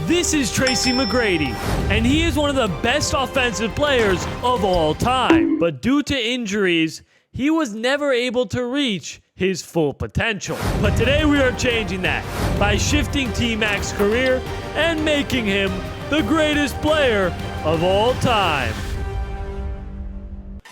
This is Tracy McGrady, and he is one of the best offensive players of all time. But due to injuries, he was never able to reach his full potential. But today we are changing that by shifting T-Mac's career and making him the greatest player of all time.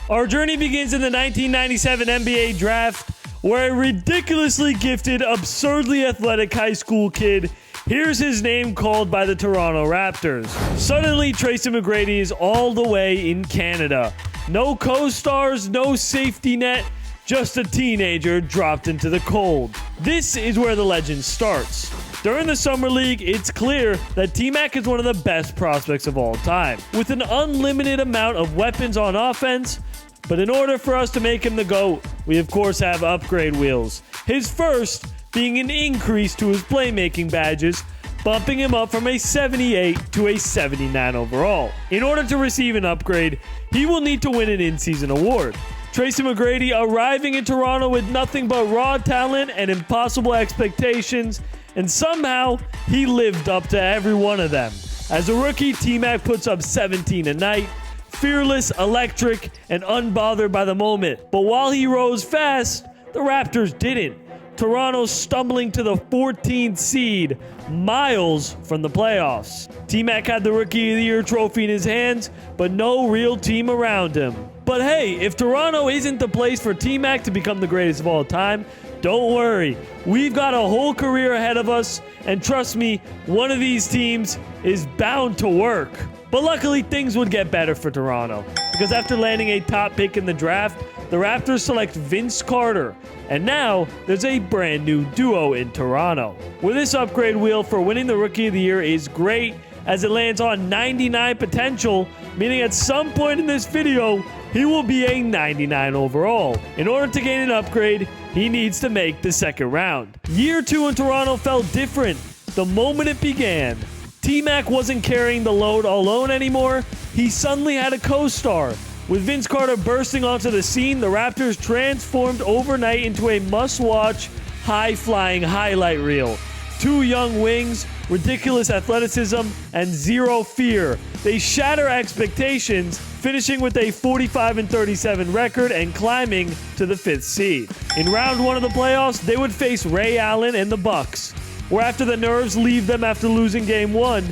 Our journey begins in the 1997 NBA draft, where a ridiculously gifted, absurdly athletic high school kid hears his name called by the Toronto Raptors. Suddenly, Tracy McGrady is all the way in Canada. No co-stars, no safety net, just a teenager dropped into the cold. This is where the legend starts. During the Summer League, it's clear that T-Mac is one of the best prospects of all time, with an unlimited amount of weapons on offense. But in order for us to make him the GOAT, we of course have upgrade wheels. His first being an increase to his playmaking badges, bumping him up from a 78 to a 79 overall. In order to receive an upgrade, he will need to win an in-season award. Tracy McGrady arriving in Toronto with nothing but raw talent and impossible expectations, and somehow he lived up to every one of them. As a rookie, T-Mac puts up 17 a night, fearless, electric, and unbothered by the moment. But while he rose fast, the Raptors didn't. Toronto stumbling to the 14th seed, miles from the playoffs. T-Mac had the Rookie of the Year trophy in his hands, but no real team around him. But hey, if Toronto isn't the place for T-Mac to become the greatest of all time, don't worry. We've got a whole career ahead of us, and trust me, one of these teams is bound to work. But luckily, things would get better for Toronto, because after landing a top pick in the draft, the Raptors select Vince Carter, and now there's a brand new duo in Toronto. With this upgrade wheel for winning the Rookie of the Year is great, as it lands on 99 potential, meaning at some point in this video, he will be a 99 overall. In order to gain an upgrade, he needs to make the second round. Year 2 in Toronto felt different the moment it began. T-Mac wasn't carrying the load alone anymore. He suddenly had a co-star. With Vince Carter bursting onto the scene, the Raptors transformed overnight into a must-watch, high-flying highlight reel. Two young wings, ridiculous athleticism, and zero fear. They shatter expectations, finishing with a 45-37 record and climbing to the 5th seed. In round 1 of the playoffs, they would face Ray Allen and the Bucks, where after the nerves leave them after losing Game 1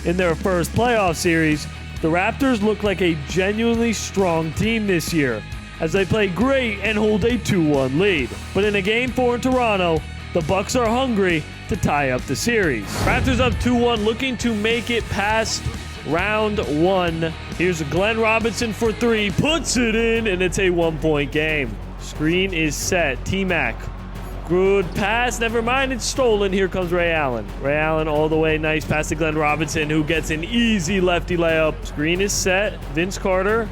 in their first playoff series, the Raptors look like a genuinely strong team this year, as they play great and hold a 2-1 lead. But in a Game 4 in Toronto, the Bucks are hungry to tie up the series. Raptors up 2-1, looking to make it past round 1. Here's Glenn Robinson for 3, puts it in, and it's a 1-point game. Screen is set. T-Mac. Good pass. Never mind. It's stolen. Here comes Ray Allen. Ray Allen all the way. Nice pass to Glenn Robinson, who gets an easy lefty layup. Screen is set. Vince Carter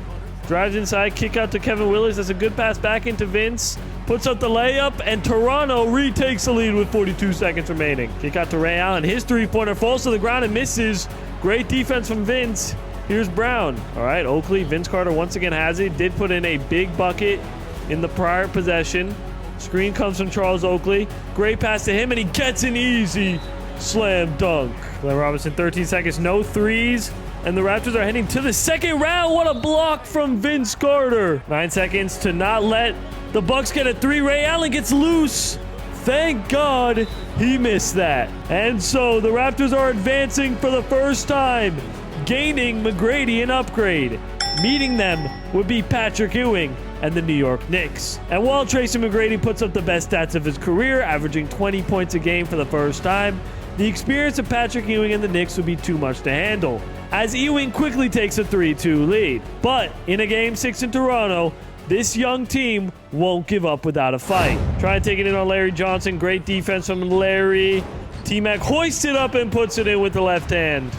drives inside. Kick out to Kevin Willis. That's a good pass back into Vince. Puts up the layup, and Toronto retakes the lead with 42 seconds remaining. Kick out to Ray Allen. His three-pointer falls to the ground and misses. Great defense from Vince. Here's Brown. All right, Oakley. Vince Carter once again has it. Did put in a big bucket in the prior possession. Screen comes from Charles Oakley. Great pass to him, and he gets an easy slam dunk. Glenn Robinson, 13 seconds, no threes. And the Raptors are heading to the second round. What a block from Vince Carter. 9 seconds to not let the Bucks get a 3. Ray Allen gets loose. Thank God he missed that. And so the Raptors are advancing for the first time, gaining McGrady an upgrade. Meeting them would be Patrick Ewing and the New York Knicks. And while Tracy McGrady puts up the best stats of his career, averaging 20 points a game for the first time, the experience of Patrick Ewing and the Knicks would be too much to handle, as Ewing quickly takes a 3-2 lead. But in a Game 6 in Toronto, this young team won't give up without a fight. Try to take it in on Larry Johnson. Great defense from Larry. T-Mac hoists it up and puts it in with the left hand.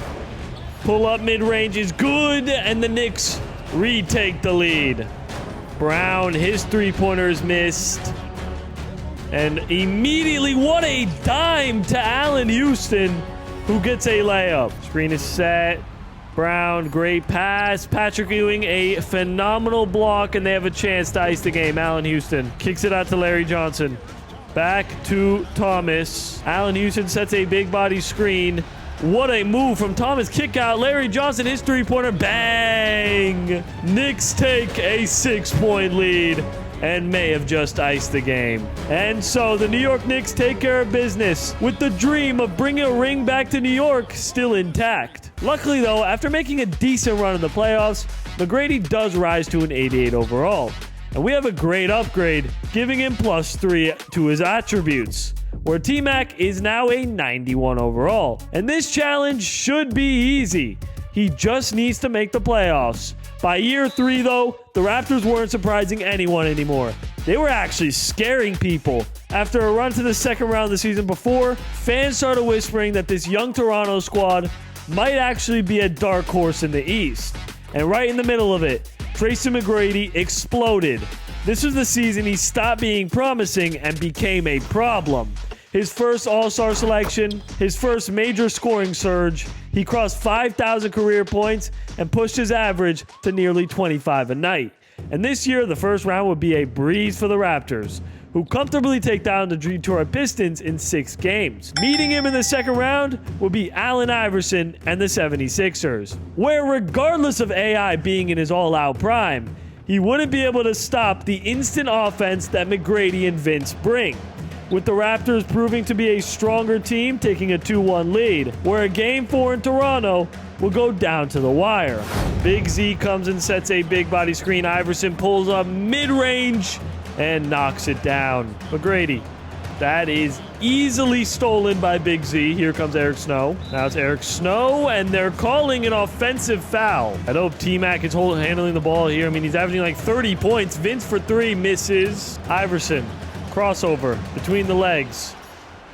Pull up mid-range is good, and the Knicks retake the lead. Brown, his three-pointer is missed. And immediately, what a dime to Allen Houston, who gets a layup. Screen is set. Brown, great pass. Patrick Ewing, a phenomenal block, and they have a chance to ice the game. Allen Houston kicks it out to Larry Johnson. Back to Thomas. Allen Houston sets a big body screen. What a move from Thomas. Kick out. Larry Johnson, his three-pointer. Bang! Knicks take a 6-point lead and may have just iced the game. And so the New York Knicks take care of business with the dream of bringing a ring back to New York still intact. Luckily, though, after making a decent run in the playoffs, McGrady does rise to an 88 overall. And we have a great upgrade, giving him +3 to his attributes, where T-Mac is now a 91 overall. And this challenge should be easy. He just needs to make the playoffs. By year 3, though, the Raptors weren't surprising anyone anymore. They were actually scaring people. After a run to the second round of the season before, fans started whispering that this young Toronto squad might actually be a dark horse in the East. And right in the middle of it, Tracy McGrady exploded. This was the season he stopped being promising and became a problem. His first All-Star selection, his first major scoring surge, he crossed 5,000 career points and pushed his average to nearly 25 a night. And this year, the first round would be a breeze for the Raptors, who comfortably take down the Detroit Pistons in 6 games. Meeting him in the second round would be Allen Iverson and the 76ers, where regardless of AI being in his all-out prime, he wouldn't be able to stop the instant offense that McGrady and Vince bring, with the Raptors proving to be a stronger team, taking a 2-1 lead, where a Game 4 in Toronto will go down to the wire. Big Z comes and sets a big body screen. Iverson pulls up mid-range and knocks it down. McGrady, that is easily stolen by Big Z. Here comes Eric Snow. Now it's Eric Snow, and they're calling an offensive foul. I hope T-Mac is handling the ball here. I mean, he's averaging like 30 points. Vince for 3 misses. Iverson, crossover between the legs.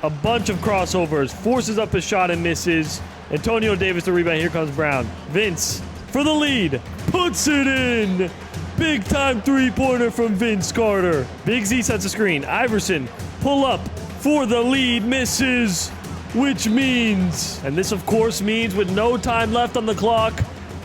A bunch of crossovers. Forces up a shot and misses. Antonio Davis the rebound. Here comes Brown. Vince for the lead. Puts it in. Big time three-pointer from Vince Carter. Big Z sets a screen. Iverson pull up for the lead. Misses. Which means, and this of course means with no time left on the clock,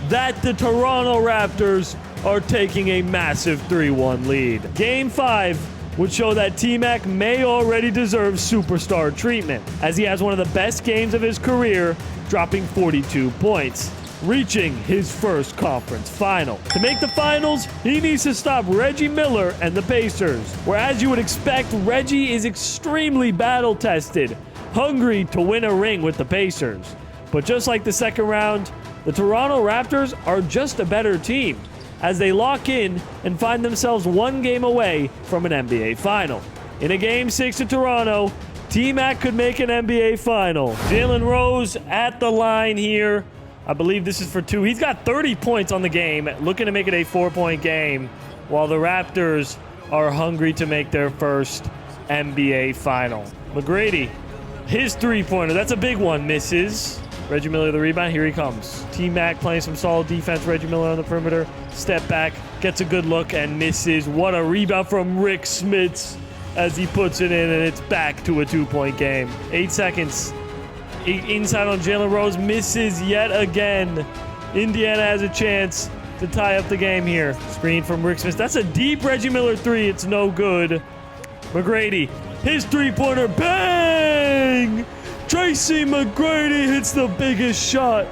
that the Toronto Raptors are taking a massive 3-1 lead. Game 5 would show that T-Mac may already deserve superstar treatment, as he has one of the best games of his career, dropping 42 points, reaching his first conference final. To make the finals, he needs to stop Reggie Miller and the Pacers, where as you would expect, Reggie is extremely battle-tested, hungry to win a ring with the Pacers. But just like the second round, the Toronto Raptors are just a better team, as they lock in and find themselves one game away from an NBA final. In a Game 6 in Toronto, T-Mac could make an NBA final. Jalen Rose at the line here. I believe this is for 2. He's got 30 points on the game, looking to make it a 4-point game, while the Raptors are hungry to make their first NBA final. McGrady, his three-pointer, that's a big one, misses. Reggie Miller the rebound, here he comes. T-Mac playing some solid defense. Reggie Miller on the perimeter, step back, gets a good look and misses. What a rebound from Rick Smits as he puts it in, and it's back to a 2-point game. 8 seconds. Inside on Jalen Rose, misses yet again. Indiana has a chance to tie up the game here. Screen from Rick Smits. That's a deep Reggie Miller 3. It's no good. McGrady, his three-pointer, bang! Tracy McGrady hits the biggest shot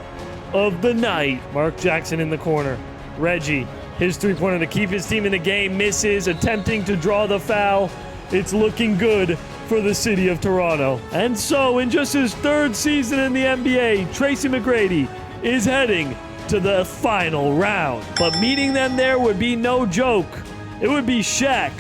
of the night. Mark Jackson in the corner. Reggie, his three-pointer to keep his team in the game, misses, attempting to draw the foul. It's looking good for the city of Toronto. And so, in just his 3rd season in the NBA, Tracy McGrady is heading to the final round. But meeting them there would be no joke. It would be Shaq,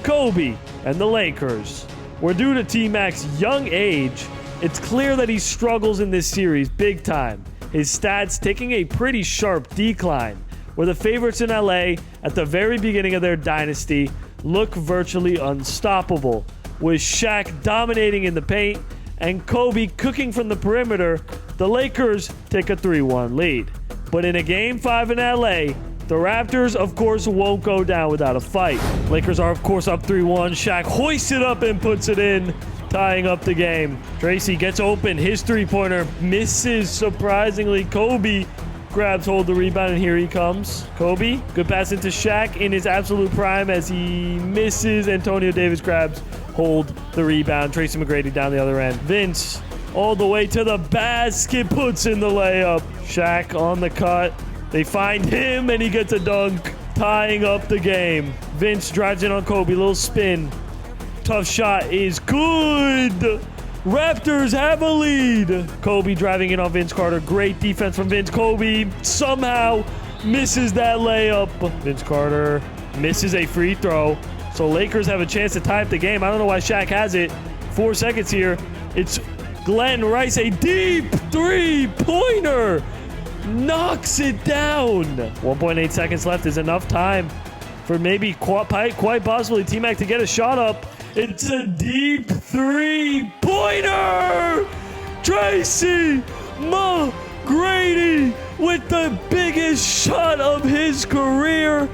Kobe, and the Lakers. Where due to T-Mac's young age, it's clear that he struggles in this series big time. His stats taking a pretty sharp decline, where the favorites in LA at the very beginning of their dynasty look virtually unstoppable, with Shaq dominating in the paint and Kobe cooking from the perimeter. The Lakers take a 3-1 lead. But in a Game 5 in LA, the Raptors, of course, won't go down without a fight. Lakers are, of course, up 3-1. Shaq hoists it up and puts it in, tying up the game. Tracy gets open. His three-pointer misses, surprisingly. Kobe grabs hold of the rebound, and here he comes. Kobe, good pass into Shaq in his absolute prime as he misses. Antonio Davis grabs hold the rebound. Tracy McGrady down the other end. Vince all the way to the basket, puts in the layup. Shaq on the cut. They find him, and he gets a dunk, tying up the game. Vince drives in on Kobe, little spin. Tough shot is good. Raptors have a lead. Kobe driving in on Vince Carter. Great defense from Vince. Kobe somehow misses that layup. Vince Carter misses a free throw. So Lakers have a chance to tie up the game. I don't know why Shaq has it. 4 seconds here. It's Glenn Rice, a deep three-pointer. Knocks it down. 1.8 seconds left is enough time for maybe quite possibly T-Mac to get a shot up. It's a deep three-pointer! Tracy McGrady with the biggest shot of his career.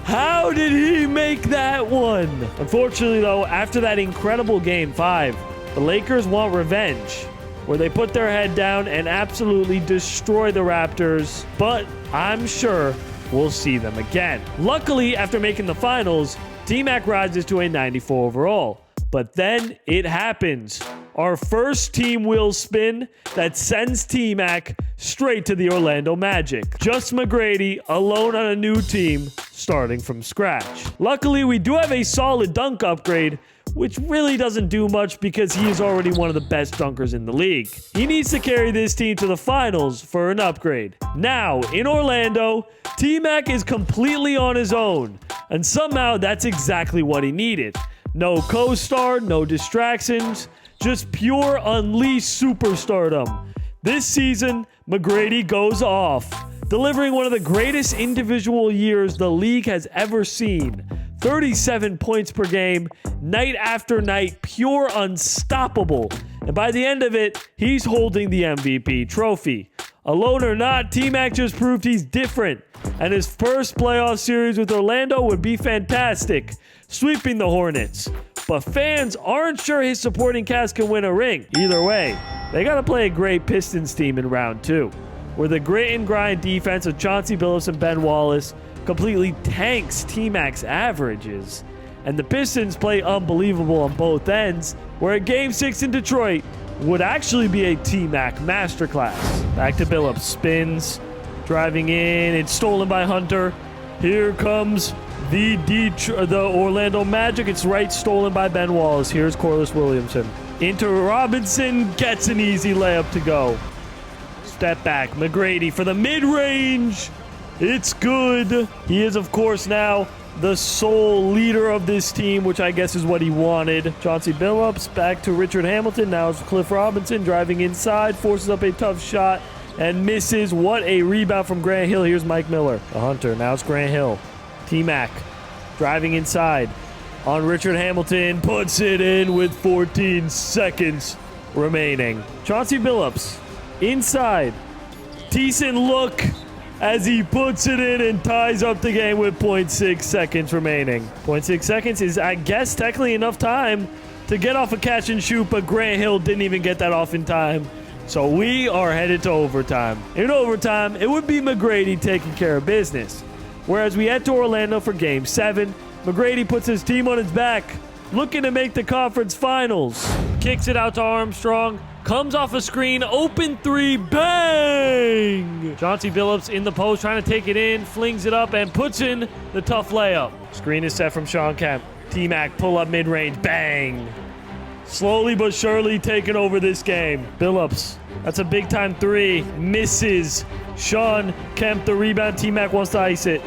How did he make that one? Unfortunately, though, after that incredible Game 5, the Lakers want revenge, where they put their head down and absolutely destroy the Raptors. But I'm sure we'll see them again. Luckily, after making the finals, T-Mac rises to a 94 overall. But then it happens. Our first team wheel spin that sends T-Mac straight to the Orlando Magic. Just McGrady alone on a new team, starting from scratch. Luckily, we do have a solid dunk upgrade, which really doesn't do much because he is already one of the best dunkers in the league. He needs to carry this team to the finals for an upgrade. Now, in Orlando, T-Mac is completely on his own, and somehow that's exactly what he needed. No co-star, no distractions, just pure unleashed superstardom. This season, McGrady goes off, delivering one of the greatest individual years the league has ever seen. 37 points per game, night after night, pure unstoppable. And by the end of it, he's holding the MVP trophy. Alone or not, T-Mac just proved he's different. And his first playoff series with Orlando would be fantastic, sweeping the Hornets. But fans aren't sure his supporting cast can win a ring. Either way, they got to play a great Pistons team in round 2, where the grit and grind defense of Chauncey Billups and Ben Wallace completely tanks T-Mac's averages. And the Pistons play unbelievable on both ends, where a Game 6 in Detroit would actually be a T-Mac masterclass. Back to Billups, spins, driving in, it's stolen by Hunter. Here comes the Orlando Magic. It's right, stolen by Ben Wallace. Here's Corliss Williamson. Into Robinson, gets an easy layup to go. Step back, McGrady for the mid-range. It's good. He is, of course, now the sole leader of this team, which I guess is what he wanted. Chauncey Billups back to Richard Hamilton. Now it's Cliff Robinson driving inside, forces up a tough shot and misses. What a rebound from Grant Hill. Here's Mike Miller, the Hunter. Now it's Grant Hill. T-Mac driving inside on Richard Hamilton, puts it in with 14 seconds remaining. Chauncey Billups inside. Decent look as he puts it in and ties up the game with 0.6 seconds remaining. 0.6 seconds is, I guess, technically enough time to get off a catch and shoot, but Grant Hill didn't even get that off in time. So we are headed to overtime. In overtime, it would be McGrady taking care of business. Whereas we head to Orlando for Game 7, McGrady puts his team on his back, looking to make the conference finals. Kicks it out to Armstrong, comes off a screen, open three, bang! Chauncey Billups in the post, trying to take it in, flings it up, and puts in the tough layup. Screen is set from Sean Kemp. T-Mac pull up mid-range, bang! Slowly but surely taking over this game. Billups, that's a big-time three, misses. Sean Kemp, the rebound. T-Mac wants to ice it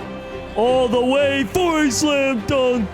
all the way for a slam dunk.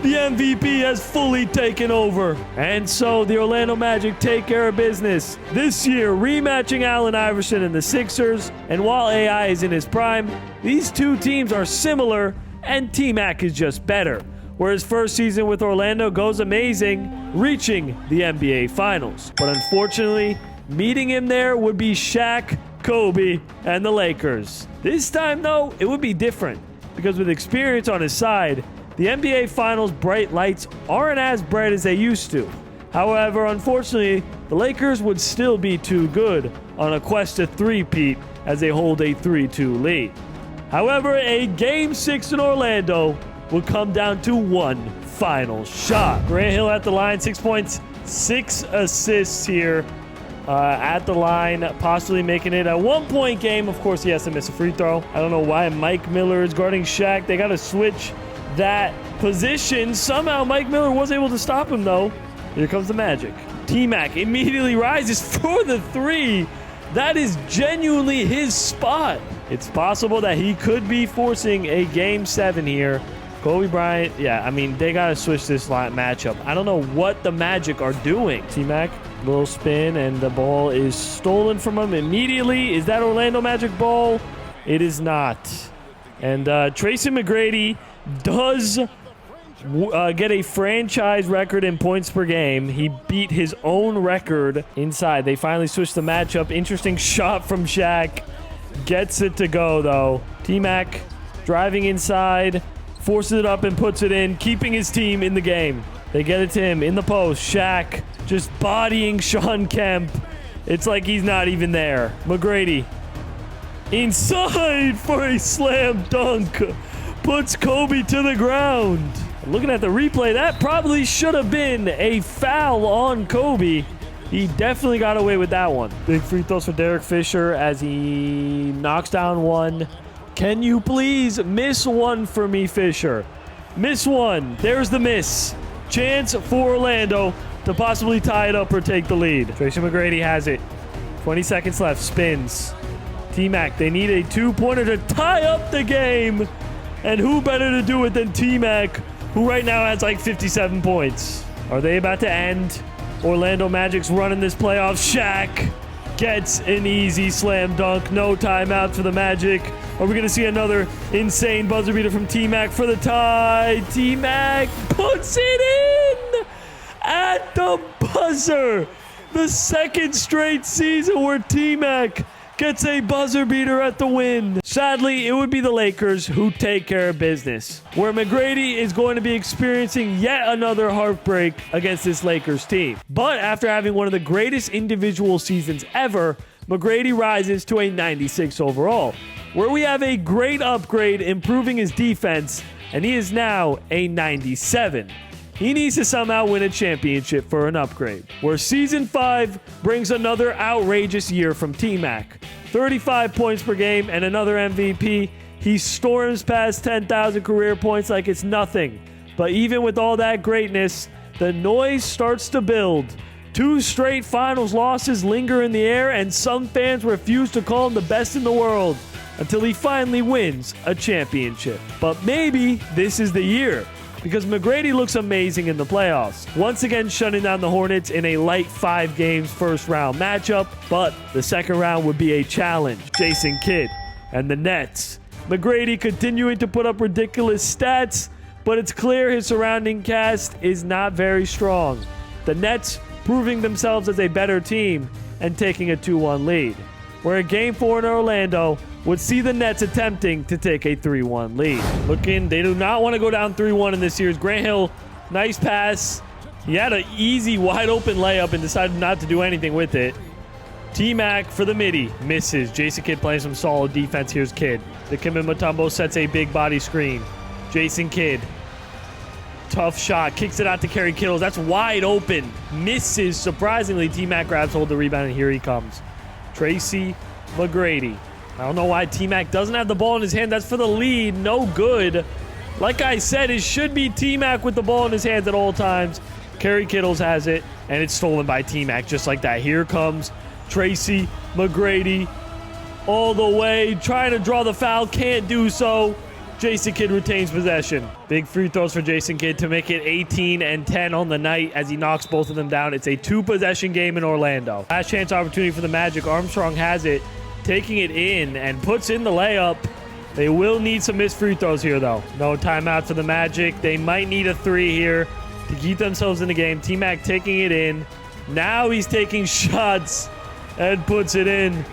The MVP has fully taken over. And so the Orlando Magic take care of business. This year, rematching Allen Iverson and the Sixers. And while AI is in his prime, these two teams are similar, and T-Mac is just better. Where his first season with Orlando goes amazing, reaching the NBA Finals. But unfortunately, meeting him there would be Shaq, Kobe, and the Lakers. This time, though, it would be different, because with experience on his side, the NBA Finals bright lights aren't as bright as they used to. However, unfortunately, the Lakers would still be too good on a quest to three-peat as they hold a 3-2 lead. However, a Game 6 in Orlando will come down to one final shot. Grant Hill at the line, 6 points, 6 assists here at the line, possibly making it a 1-point game. Of course, he has to miss a free throw. I don't know why Mike Miller is guarding Shaq. They got to switch that position. Somehow Mike Miller was able to stop him, though. Here comes the Magic. T-Mac immediately rises for the three. That is genuinely his spot. It's possible that he could be forcing a Game 7 here. Kobe Bryant, yeah, I mean, they got to switch this matchup. I don't know what the Magic are doing. T-Mac, little spin, and the ball is stolen from him immediately. Is that Orlando Magic ball? It is not. And Tracy McGrady does get a franchise record in points per game. He beat his own record inside. They finally switched the matchup. Interesting shot from Shaq. Gets it to go, though. T-Mac driving inside, forces it up and puts it in, keeping his team in the game. They get it to him in the post. Shaq just bodying Sean Kemp. It's like he's not even there. McGrady inside for a slam dunk. Puts Kobe to the ground. Looking at the replay, that probably should have been a foul on Kobe. He definitely got away with that one. Big free throws for Derek Fisher as he knocks down one. Can you please miss one for me, Fisher? Miss one. There's the miss. Chance for Orlando to possibly tie it up or take the lead. Tracy McGrady has it. 20 seconds left. Spins. T-Mac, they need a two-pointer to tie up the game. And who better to do it than T-Mac, who right now has like 57 points. Are they about to end? Orlando Magic's running this playoff. Shaq gets an easy slam dunk. No timeout for the Magic. Are we going to see another insane buzzer beater from T-Mac for the tie? T-Mac puts it in at the buzzer. The second straight season where T-Mac gets a buzzer beater at the win. Sadly, it would be the Lakers who take care of business, where McGrady is going to be experiencing yet another heartbreak against this Lakers team. But after having one of the greatest individual seasons ever, McGrady rises to a 96 overall, where we have a great upgrade improving his defense, and he is now a 97. He needs to somehow win a championship for an upgrade, where Season 5 brings another outrageous year from T-Mac. 35 points per game and another MVP. He storms past 10,000 career points like it's nothing. But even with all that greatness, the noise starts to build. 2 straight finals losses linger in the air, and some fans refuse to call him the best in the world until he finally wins a championship. But maybe this is the year, because McGrady looks amazing in the playoffs. Once again shutting down the Hornets in a light 5 games first round matchup, but the second round would be a challenge. Jason Kidd and the Nets. McGrady continuing to put up ridiculous stats, but it's clear his surrounding cast is not very strong. The Nets proving themselves as a better team and taking a 2-1 lead, where a Game 4 in Orlando would see the Nets attempting to take a 3-1 lead. They do not want to go down 3-1 in this series. Grant Hill, nice pass. He had an easy, wide-open layup and decided not to do anything with it. T-Mac for the midi. Misses. Jason Kidd playing some solid defense. Here's Kidd. Dikembe Mutombo sets a big body screen. Jason Kidd. Tough shot. Kicks it out to Kerry Kittles. That's wide open. Misses. Surprisingly, T-Mac grabs hold of the rebound, and here he comes. Tracy McGrady. I don't know why T-Mac doesn't have the ball in his hand. That's for the lead. No good. Like I said, it should be T-Mac with the ball in his hands at all times. Kerry Kittles has it, and it's stolen by T-Mac just like that. Here comes Tracy McGrady all the way. Trying to draw the foul. Can't do so. Jason Kidd retains possession. Big free throws for Jason Kidd to make it 18 and 10 on the night as he knocks both of them down. It's a 2-possession game in Orlando. Last chance opportunity for the Magic. Armstrong has it, taking it in and puts in the layup. They will need some missed free throws here, though. No timeout for the Magic. They might need a 3 here to keep themselves in the game. T-Mac taking it in. Now he's taking shots and puts it in.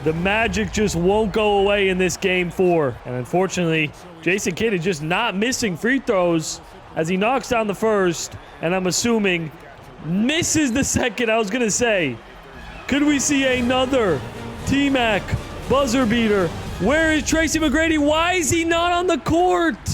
The Magic just won't go away in this Game 4. And unfortunately, Jason Kidd is just not missing free throws as he knocks down the first, and I'm assuming misses the second. I was going to say, could we see another T-Mac buzzer beater? Where is Tracy McGrady? Why is he not on the court?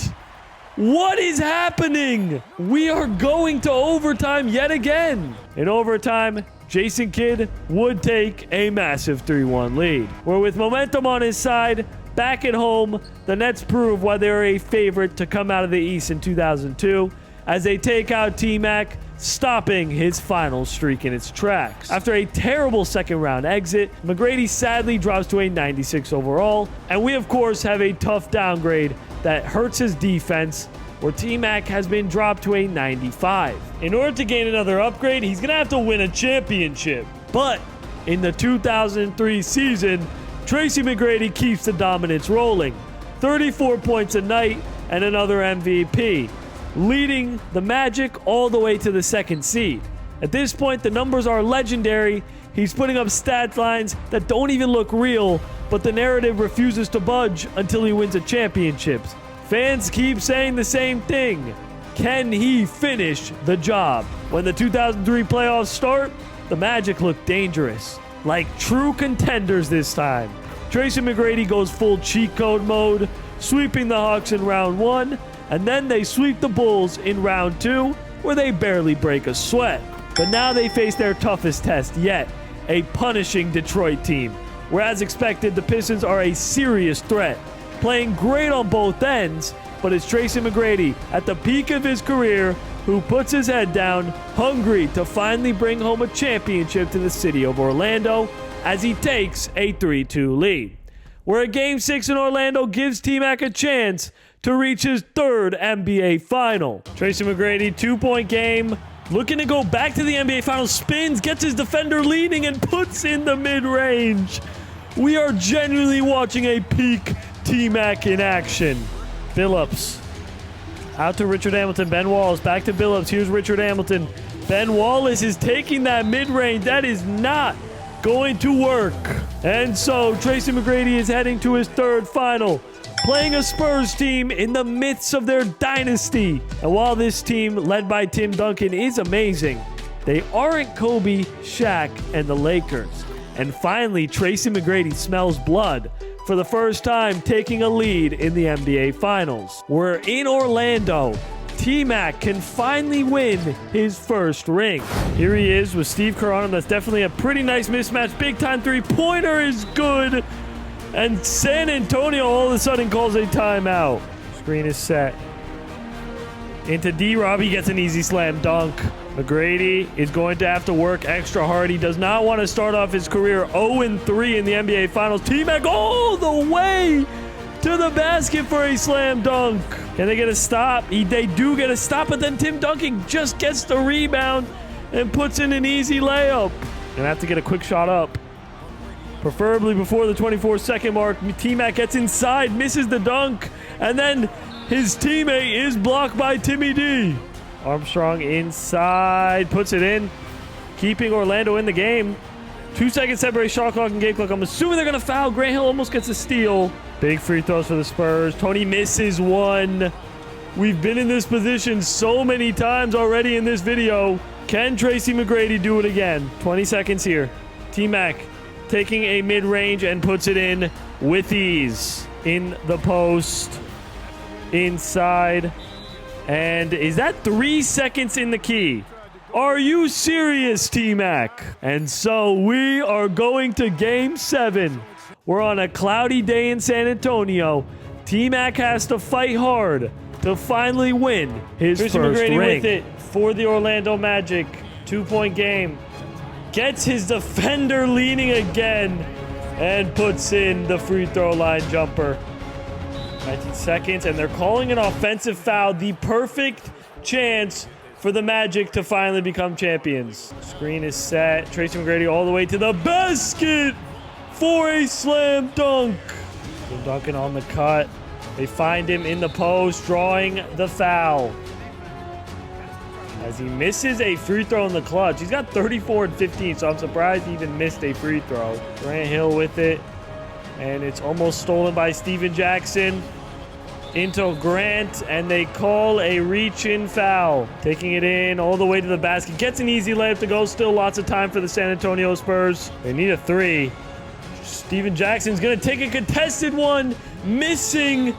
What is happening? We are going to overtime yet again. In overtime, Jason Kidd would take a massive 3-1 lead. Where with momentum on his side, back at home, the Nets prove why they were a favorite to come out of the East in 2002 as they take out T-Mac, stopping his final streak in its tracks. After a terrible second-round exit, McGrady sadly drops to a 96 overall, and we of course have a tough downgrade that hurts his defense, where T-Mac has been dropped to a 95. In order to gain another upgrade, he's going to have to win a championship. But in the 2003 season, Tracy McGrady keeps the dominance rolling. 34 points a night and another MVP, leading the Magic all the way to the second seed. At this point, the numbers are legendary. He's putting up stat lines that don't even look real, but the narrative refuses to budge until he wins a championship. Fans keep saying the same thing. Can he finish the job? When the 2003 playoffs start, the Magic look dangerous, like true contenders this time. Tracy McGrady goes full cheat code mode, sweeping the Hawks in round 1, and then they sweep the Bulls in round 2, where they barely break a sweat. But now they face their toughest test yet, a punishing Detroit team, where as expected, the Pistons are a serious threat, playing great on both ends, but it's Tracy McGrady at the peak of his career who puts his head down, hungry to finally bring home a championship to the city of Orlando as he takes a 3-2 lead. Where a Game 6 in Orlando gives T-Mac a chance to reach his third NBA final. Tracy McGrady, 2-point game, looking to go back to the NBA Finals, spins, gets his defender leading, and puts in the mid-range. We are genuinely watching a peak T-Mac in action. Billups. Out to Richard Hamilton. Ben Wallace. Back to Billups. Here's Richard Hamilton. Ben Wallace is taking that mid-range. That is not going to work. And so Tracy McGrady is heading to his third final, playing a Spurs team in the midst of their dynasty. And while this team, led by Tim Duncan, is amazing, they aren't Kobe, Shaq, and the Lakers. And finally, Tracy McGrady smells blood for the first time, taking a lead in the NBA Finals. We're in Orlando. T-Mac can finally win his first ring. Here he is with Steve Kerr on him. That's definitely a pretty nice mismatch. Big time three-pointer is good. And San Antonio all of a sudden calls a timeout. Screen is set. Into D-Rob. He gets an easy slam dunk. McGrady is going to have to work extra hard. He does not want to start off his career 0-3 in the NBA Finals. T-Mac all the way to the basket for a slam dunk. Can they get a stop? They do get a stop, but then Tim Duncan just gets the rebound and puts in an easy layup. Gonna have to get a quick shot up, preferably before the 24-second mark. T-Mac gets inside, misses the dunk, and then his teammate is blocked by Timmy D. Armstrong inside, puts it in, keeping Orlando in the game. 2-second separation, shot clock and game clock. I'm assuming they're going to foul. Grant Hill almost gets a steal. Big free throws for the Spurs. Tony misses one. We've been in this position so many times already in this video. Can Tracy McGrady do it again? 20 seconds here. T-Mac taking a mid-range and puts it in with ease. In the post. Inside. And is that 3 seconds in the key? Are you serious, T-Mac? And so we are going to Game 7. We're on a cloudy day in San Antonio. T-Mac has to fight hard to finally win his first McGrady ring. With it for the Orlando Magic. 2-point game. Gets his defender leaning again and puts in the free throw line jumper. 19 seconds, and they're calling an offensive foul. The perfect chance for the Magic to finally become champions. Screen is set. Tracy McGrady all the way to the basket for a slam dunk. Tim Duncan on the cut. They find him in the post, drawing the foul. As he misses a free throw in the clutch. He's got 34 and 15, so I'm surprised he even missed a free throw. Grant Hill with it. And it's almost stolen by Steven Jackson into Grant, and they call a reach-in foul. Taking it in all the way to the basket. Gets an easy layup to go. Still lots of time for the San Antonio Spurs. They need a three. Steven Jackson's going to take a contested one. Missing.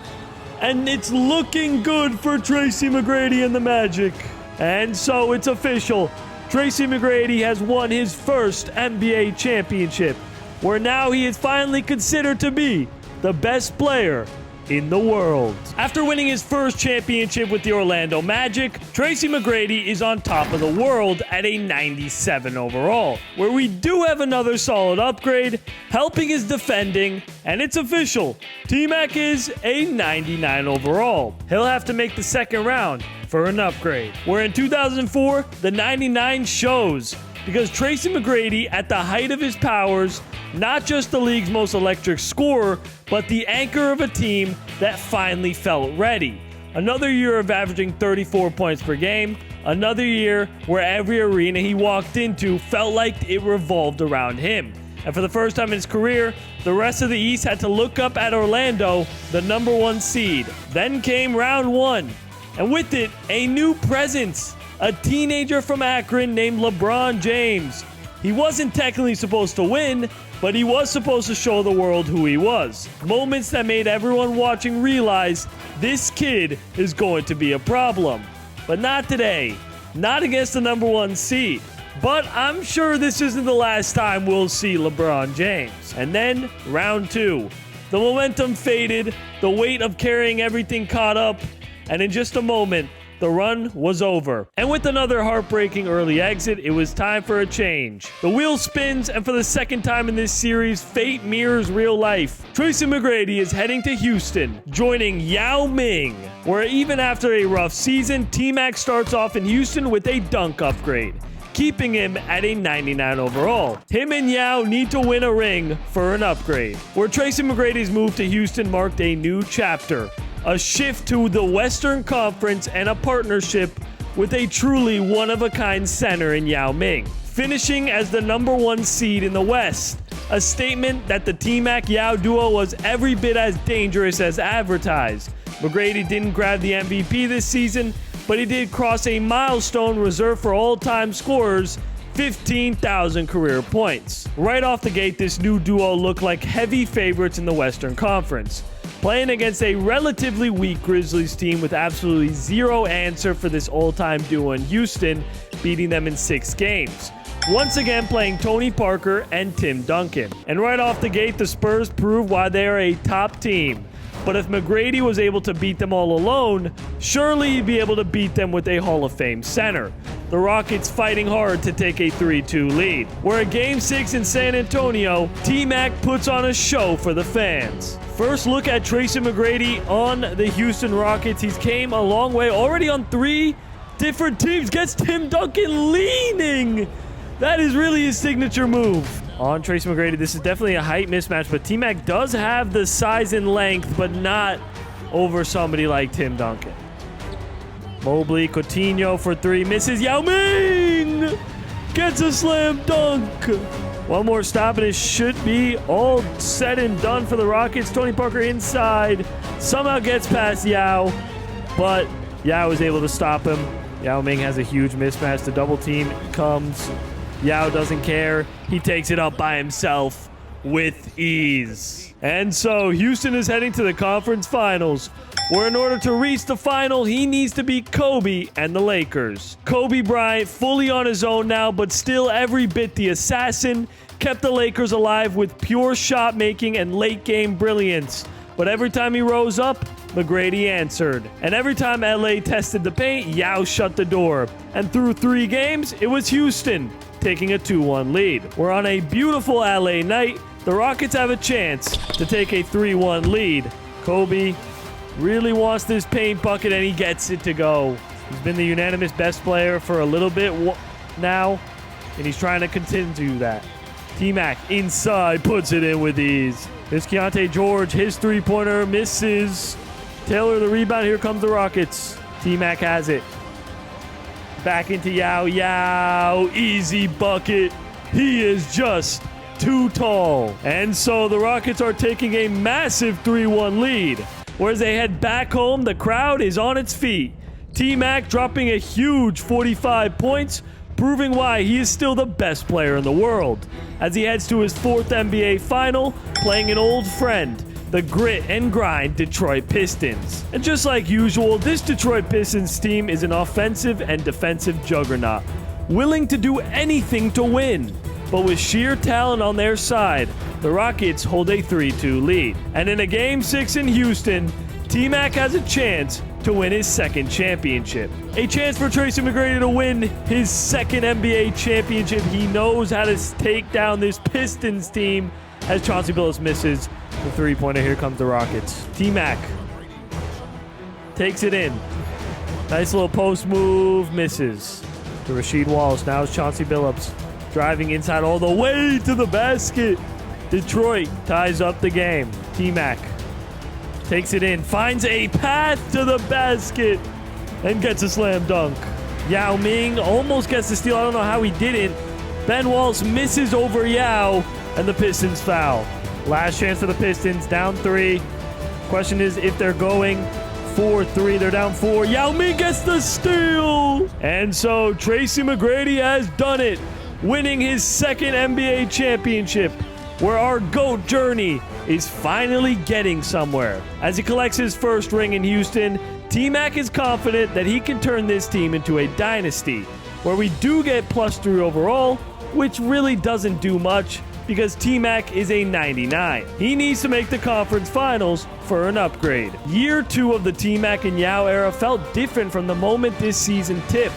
And it's looking good for Tracy McGrady and the Magic. And so it's official. Tracy McGrady has won his first NBA championship, where now he is finally considered to be the best player in the world. After winning his first championship with the Orlando Magic, Tracy McGrady is on top of the world at a 97 overall, where we do have another solid upgrade. Helping his defending, and it's official. T-Mac is a 99 overall. He'll have to make the second round for an upgrade. Where in 2004, the 99 shows, because Tracy McGrady, at the height of his powers, not just the league's most electric scorer, but the anchor of a team that finally felt ready. Another year of averaging 34 points per game. Another year where every arena he walked into felt like it revolved around him. And for the first time in his career, the rest of the East had to look up at Orlando, the number 1 seed. Then came round 1. And with it, a new presence. A teenager from Akron named LeBron James. He wasn't technically supposed to win, but he was supposed to show the world who he was. Moments that made everyone watching realize this kid is going to be a problem. But not today. Not against the number 1 seed. But I'm sure this isn't the last time we'll see LeBron James. And then, round 2. The momentum faded, the weight of carrying everything caught up, and in just a moment, the run was over. And with another heartbreaking early exit, it was time for a change. The wheel spins, and for the second time in this series, fate mirrors real life. Tracy McGrady is heading to Houston, joining Yao Ming, where even after a rough season, T-Mac starts off in Houston with a dunk upgrade, keeping him at a 99 overall. Him and Yao need to win a ring for an upgrade. Where Tracy McGrady's move to Houston marked a new chapter. A shift to the Western Conference and a partnership with a truly one-of-a-kind center in Yao Ming, finishing as the number 1 seed in the West. A statement that the T-Mac Yao duo was every bit as dangerous as advertised. McGrady didn't grab the MVP this season, but he did cross a milestone reserved for all-time scorers, 15,000 career points. Right off the gate, this new duo looked like heavy favorites in the Western Conference, playing against a relatively weak Grizzlies team with absolutely zero answer for this all-time duo in Houston, beating them in 6 games. Once again playing Tony Parker and Tim Duncan. And right off the gate, the Spurs proved why they are a top team. But if McGrady was able to beat them all alone, surely he'd be able to beat them with a Hall of Fame center. The Rockets fighting hard to take a 3-2 lead. Where a Game 6 in San Antonio, T-Mac puts on a show for the fans. First look at Tracy McGrady on the Houston Rockets. He's came a long way, already on 3 different teams. Gets Tim Duncan leaning. That is really his signature move. On Tracy McGrady, this is definitely a height mismatch, but T-Mac does have the size and length, but not over somebody like Tim Duncan. Mobley, Coutinho for 3, misses. Yao Ming gets a slam dunk. One more stop and it should be all said and done for the Rockets. Tony Parker inside, somehow gets past Yao, but Yao is able to stop him. Yao Ming has a huge mismatch. The double team comes. Yao doesn't care. He takes it up by himself with ease. And so Houston is heading to the conference finals, where in order to reach the final, he needs to beat Kobe and the Lakers. Kobe Bryant fully on his own now, but still every bit the assassin, kept the Lakers alive with pure shot making and late game brilliance. But every time he rose up, McGrady answered. And every time LA tested the paint, Yao shut the door. And through 3 games, it was Houston taking a 2-1 lead. We're on a beautiful LA night. The Rockets have a chance to take a 3-1 lead. Kobe really wants this paint bucket and he gets it to go. He's been the unanimous best player for a little bit now, and he's trying to continue that. T-Mac inside, puts it in with ease. Here's Keontae George, his 3-pointer misses. Taylor the rebound, here comes the Rockets. T-Mac has it. Back into Yao. Yao, easy bucket. He is just too tall. And so the Rockets are taking a massive 3-1 lead. Whereas they head back home, the crowd is on its feet. T-Mac dropping a huge 45 points, proving why he is still the best player in the world. As he heads to his 4th NBA final, playing an old friend, the grit and grind Detroit Pistons. And just like usual, this Detroit Pistons team is an offensive and defensive juggernaut. willing to do anything to win. But with sheer talent on their side, the Rockets hold a 3-2 lead. And in a Game 6 in Houston, T-Mac has a chance to win his second championship. A chance for Tracy McGrady to win his second NBA championship. He knows how to take down this Pistons team as Chauncey Billups misses the three-pointer. Here comes the Rockets. T-Mac takes it in. Nice little post move, misses. To Rasheed Wallace. Now it's Chauncey Billups driving inside all the way to the basket. Detroit ties up the game. T-Mac takes it in, finds a path to the basket, and gets a slam dunk. Yao Ming almost gets the steal. I don't know how he didn't. Ben Wallace misses over Yao, and the Pistons foul. Last chance for the Pistons, down 3. Question is if they're going 4-3. They're down 4. Yao Ming gets the steal. And so Tracy McGrady has done it, winning his second NBA championship, where our GOAT journey is finally getting somewhere. As he collects his first ring in Houston, T-Mac is confident that he can turn this team into a dynasty, where we do get +3 overall, which really doesn't do much because T-Mac is a 99. He needs to make the conference finals for an upgrade. Year 2 of the T-Mac and Yao era felt different from the moment this season tipped.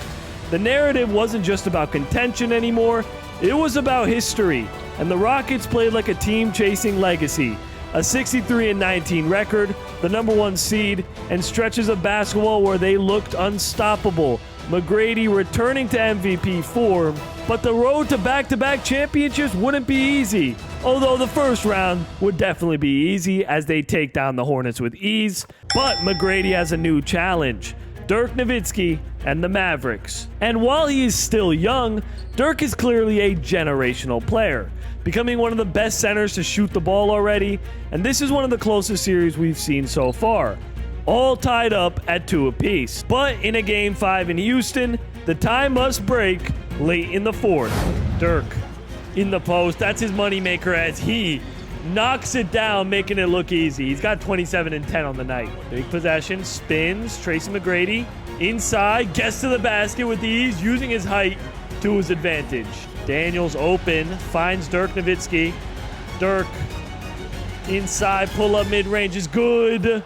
The narrative wasn't just about contention anymore, it was about history. And the Rockets played like a team chasing legacy. A 63-19 record, the #1 seed, and stretches of basketball where they looked unstoppable. McGrady returning to MVP form, but the road to back-to-back championships wouldn't be easy. Although the first round would definitely be easy as they take down the Hornets with ease. But McGrady has a new challenge. Dirk Nowitzki and the Mavericks. And while he is still young, Dirk is clearly a generational player, becoming one of the best centers to shoot the ball already, and this is one of the closest series we've seen so far, all tied up at 2 apiece. But in a Game 5 in Houston, the tie must break late in the 4th. Dirk in the post, that's his moneymaker as he knocks it down, making it look easy. He's got 27 and 10 on the night. Big possession, spins, Tracy McGrady inside, gets to the basket with ease, using his height to his advantage. Daniels open, finds Dirk Nowitzki. Dirk inside, pull up mid-range is good,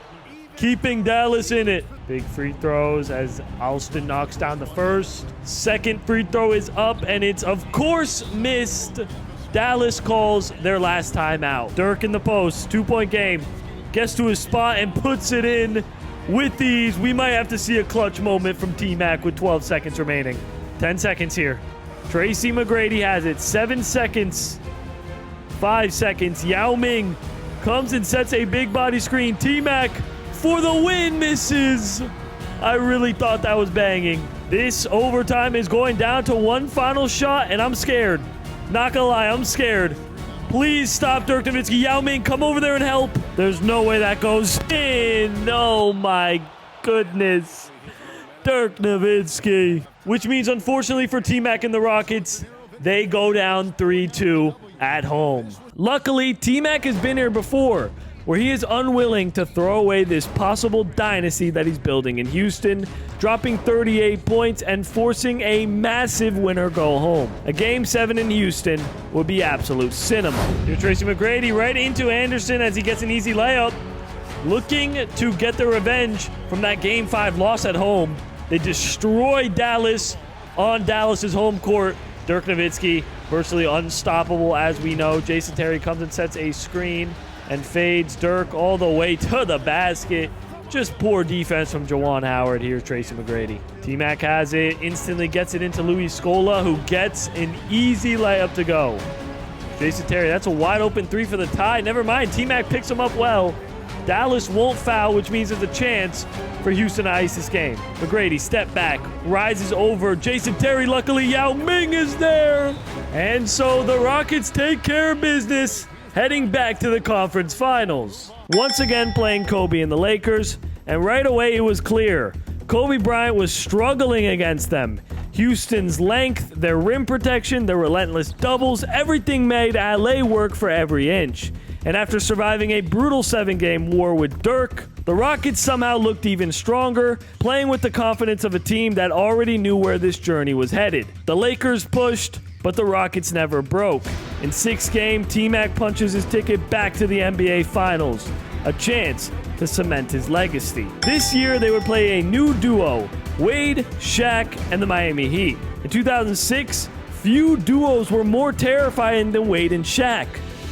keeping Dallas in it. Big free throws as Alston knocks down the first. Second free throw is up, and it's of course missed. Dallas calls their last time out. Dirk in the post, 2-point game. Gets to his spot and puts it in with ease. We might have to see a clutch moment from T-Mac with 12 seconds remaining. 10 seconds here. Tracy McGrady has it. 7 seconds. 5 seconds. Yao Ming comes and sets a big body screen. T-Mac for the win, misses. I really thought that was banging. This overtime is going down to one final shot, and I'm scared. Not gonna lie, I'm scared. Please stop Dirk Nowitzki. Yao Ming, come over there and help. There's no way that goes in. Oh my goodness. Dirk Nowitzki. Which means, unfortunately for T-Mac and the Rockets, they go down 3-2 at home. Luckily, T-Mac has been here before, where he is unwilling to throw away this possible dynasty that he's building in Houston, dropping 38 points and forcing a massive winner go home. A Game 7 in Houston would be absolute cinema. Here's Tracy McGrady right into Anderson as he gets an easy layup. Looking to get the revenge from that Game 5 loss at home. They destroy Dallas on Dallas's home court. Dirk Nowitzki, virtually unstoppable as we know. Jason Terry comes and sets a screen and fades Dirk all the way to the basket. Just poor defense from Juwan Howard. Here's Tracy McGrady. T-Mac has it, instantly gets it into Luis Scola, who gets an easy layup to go. Jason Terry, that's a wide open 3 for the tie. Never mind, T-Mac picks him up well. Dallas won't foul, which means there's a chance for Houston to ice this game. McGrady, step back, rises over Jason Terry. Luckily, Yao Ming is there. And so the Rockets take care of business, heading back to the conference finals. Once again playing Kobe and the Lakers, and right away it was clear. Kobe Bryant was struggling against them. Houston's length, their rim protection, their relentless doubles, everything made LA work for every inch. And after surviving a brutal 7-game war with Dirk, the Rockets somehow looked even stronger, playing with the confidence of a team that already knew where this journey was headed. The Lakers pushed, but the Rockets never broke. In 6th game, T-Mac punches his ticket back to the NBA Finals, a chance to cement his legacy. This year, they would play a new duo, Wade, Shaq, and the Miami Heat. In 2006, few duos were more terrifying than Wade and Shaq.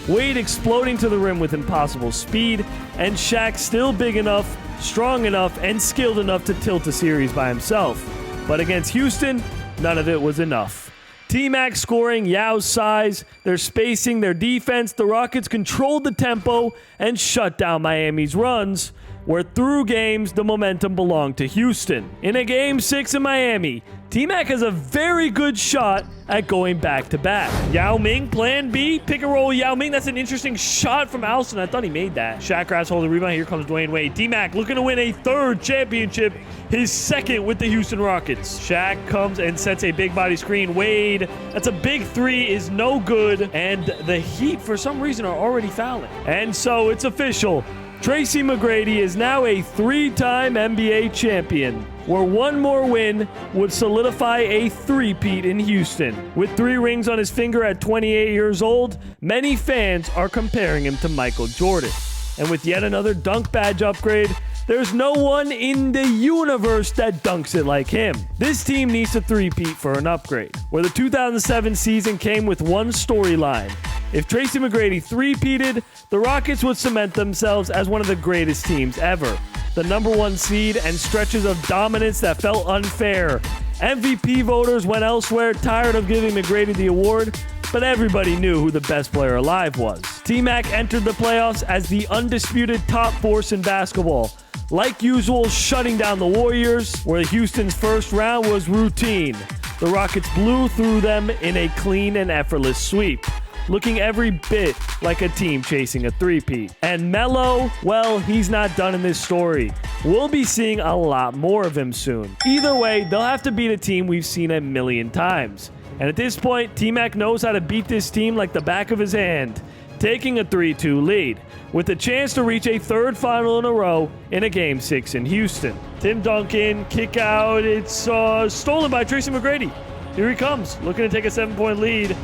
Wade exploding to the rim with impossible speed, and Shaq still big enough, strong enough, and skilled enough to tilt a series by himself. But against Houston, none of it was enough. T-Mac scoring, Yao's size, their spacing, their defense, the Rockets controlled the tempo and shut down Miami's runs, where through games, the momentum belonged to Houston. In a Game 6 in Miami, T-Mac has a very good shot at going back-to-back. Yao Ming, plan B, pick and roll Yao Ming. That's an interesting shot from Allison. I thought he made that. Shaq grabs hold of the rebound. Here comes Dwayne Wade. T-Mac looking to win a 3rd championship, his 2nd with the Houston Rockets. Shaq comes and sets a big body screen. Wade, that's a big 3, is no good. And the Heat, for some reason, are already fouling. And so it's official. Tracy McGrady is now a 3-time NBA champion, where one more win would solidify a three-peat in Houston. With 3 rings on his finger at 28 years old, many fans are comparing him to Michael Jordan. And with yet another dunk badge upgrade, there's no one in the universe that dunks it like him. This team needs a three-peat for an upgrade, where the 2007 season came with one storyline. If Tracy McGrady three-peated, the Rockets would cement themselves as one of the greatest teams ever. The #1 seed and stretches of dominance that felt unfair. MVP voters went elsewhere, tired of giving McGrady the award, but everybody knew who the best player alive was. T-Mac entered the playoffs as the undisputed top force in basketball. Like usual, shutting down the Warriors, where Houston's first round was routine. The Rockets blew through them in a clean and effortless sweep, looking every bit like a team chasing a three-peat. And Melo, well, he's not done in this story. We'll be seeing a lot more of him soon. Either way, they'll have to beat a team we've seen a million times. And at this point, T-Mac knows how to beat this team like the back of his hand, taking a 3-2 lead, with a chance to reach a 3rd final in a row in a Game 6 in Houston. Tim Duncan, kick out, it's stolen by Tracy McGrady. Here he comes, looking to take a 7-point lead.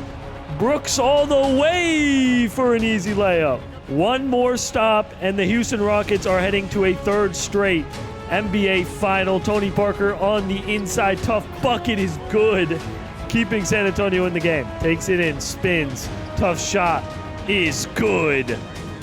Brooks all the way for an easy layup. One more stop, and the Houston Rockets are heading to a 3rd straight NBA final. Tony Parker on the inside. Tough bucket is good, keeping San Antonio in the game. Takes it in, spins. Tough shot is good.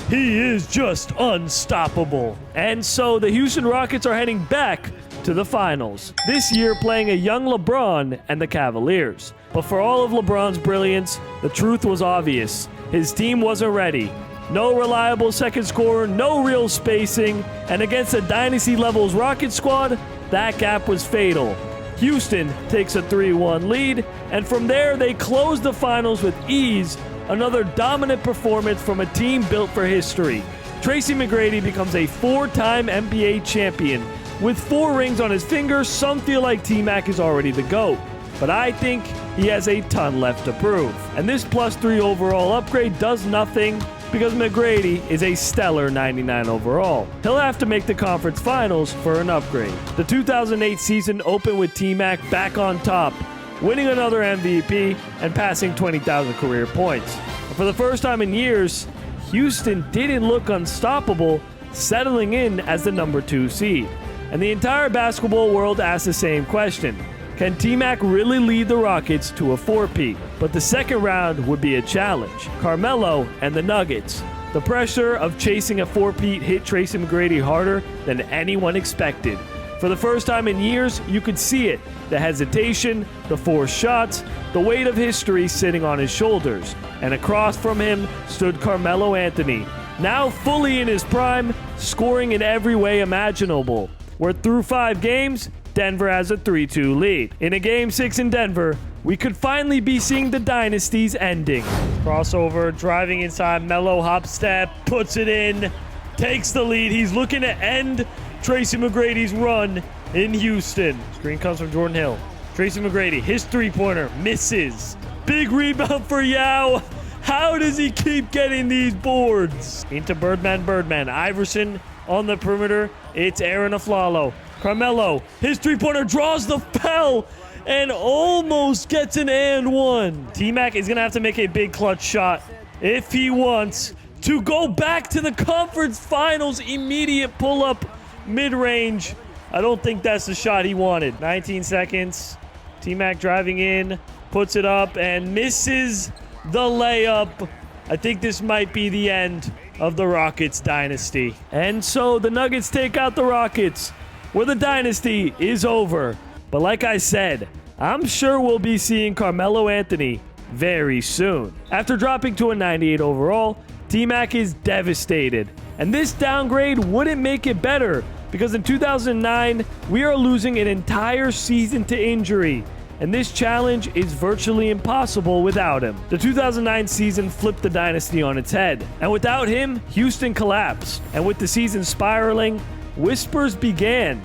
He is just unstoppable. And so the Houston Rockets are heading back to the finals, this year playing a young LeBron and the Cavaliers. But for all of LeBron's brilliance, the truth was obvious. His team wasn't ready. No reliable second scorer, no real spacing, and against a dynasty levels Rocket squad, that gap was fatal. Houston takes a 3-1 lead, and from there they close the finals with ease. Another dominant performance from a team built for history. Tracy McGrady becomes a 4-time NBA champion. With 4 rings on his finger, some feel like T-Mac is already the GOAT. But I think he has a ton left to prove. And this +3 overall upgrade does nothing because McGrady is a stellar 99 overall. He'll have to make the conference finals for an upgrade. The 2008 season opened with T-Mac back on top, winning another MVP and passing 20,000 career points. And for the first time in years, Houston didn't look unstoppable, settling in as the #2 seed. And the entire basketball world asked the same question. Can T-Mac really lead the Rockets to a 4-peat? But the second round would be a challenge. Carmelo and the Nuggets. The pressure of chasing a 4-peat hit Tracy McGrady harder than anyone expected. For the first time in years, you could see it. The hesitation, the forced shots, the weight of history sitting on his shoulders. And across from him stood Carmelo Anthony, now fully in his prime, scoring in every way imaginable. We're through 5 games, Denver has a 3-2 lead. In a Game 6 in Denver, we could finally be seeing the dynasty's ending. Crossover, driving inside, Melo hop step, puts it in, takes the lead. He's looking to end Tracy McGrady's run in Houston. Screen comes from Jordan Hill. Tracy McGrady, his 3-pointer, misses. Big rebound for Yao. How does he keep getting these boards? Into Birdman. Iverson on the perimeter. It's Aaron Aflalo. Carmelo, his three-pointer draws the foul and almost gets an and one. T-Mac is going to have to make a big clutch shot if he wants to go back to the conference finals. Immediate pull-up mid-range. I don't think that's the shot he wanted. 19 seconds. T-Mac driving in, puts it up, and misses the layup. I think this might be the end of the Rockets dynasty. And so the Nuggets take out the Rockets, where the dynasty is over. But like I said, I'm sure we'll be seeing Carmelo Anthony very soon. After dropping to a 98 overall, T-Mac is devastated. And this downgrade wouldn't make it better, because in 2009, we are losing an entire season to injury, and this challenge is virtually impossible without him. The 2009 season flipped the dynasty on its head, and without him, Houston collapsed. And with the season spiraling, whispers began.